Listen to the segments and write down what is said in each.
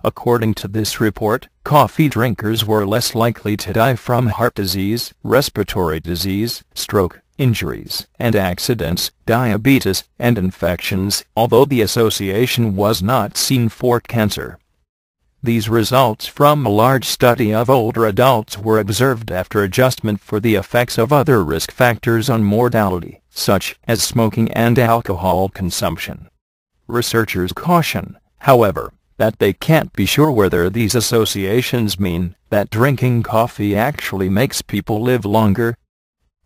According to this report, coffee drinkers were less likely to die from heart disease, respiratory disease, stroke, injuries and accidents, diabetes, and infections, although the association was not seen for cancer. These results from a large study of older adults were observed after adjustment for the effects of other risk factors on mortality, such as smoking and alcohol consumption. Researchers caution, however, that they can't be sure whether these associations mean that drinking coffee actually makes people live longer.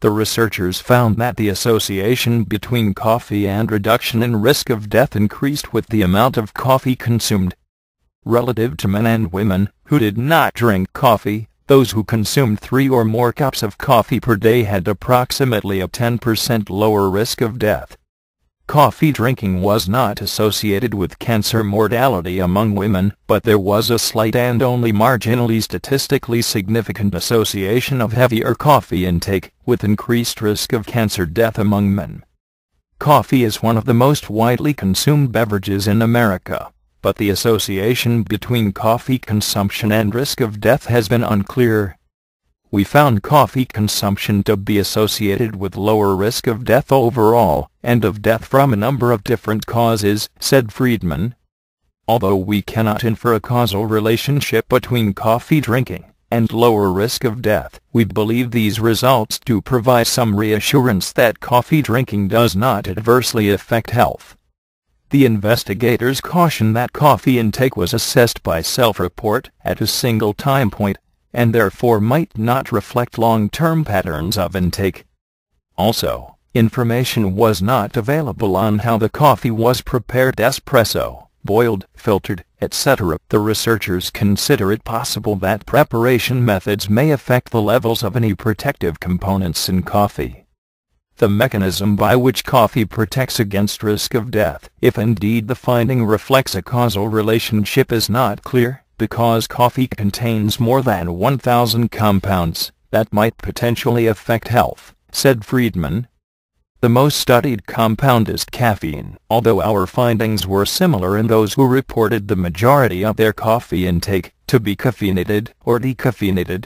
The researchers found that the association between coffee and reduction in risk of death increased with the amount of coffee consumed. Relative to men and women who did not drink coffee, those who consumed 3 or more cups of coffee per day had approximately a 10% lower risk of death. Coffee drinking was not associated with cancer mortality among women, but there was a slight and only marginally statistically significant association of heavier coffee intake with increased risk of cancer death among men. Coffee is one of the most widely consumed beverages in America, but the association between coffee consumption and risk of death has been unclear. We found coffee consumption to be associated with lower risk of death overall, and of death from a number of different causes, said Friedman. Although we cannot infer a causal relationship between coffee drinking and lower risk of death, we believe these results do provide some reassurance that coffee drinking does not adversely affect health. The investigators caution that coffee intake was assessed by self-report at a single time point, and therefore might not reflect long-term patterns of intake. Also, information was not available on how the coffee was prepared: espresso, boiled, filtered, etc. The researchers consider it possible that preparation methods may affect the levels of any protective components in coffee. The mechanism by which coffee protects against risk of death, if indeed the finding reflects a causal relationship, is not clear, because coffee contains more than 1,000 compounds that might potentially affect health, said Friedman. The most studied compound is caffeine, although our findings were similar in those who reported the majority of their coffee intake to be caffeinated or decaffeinated.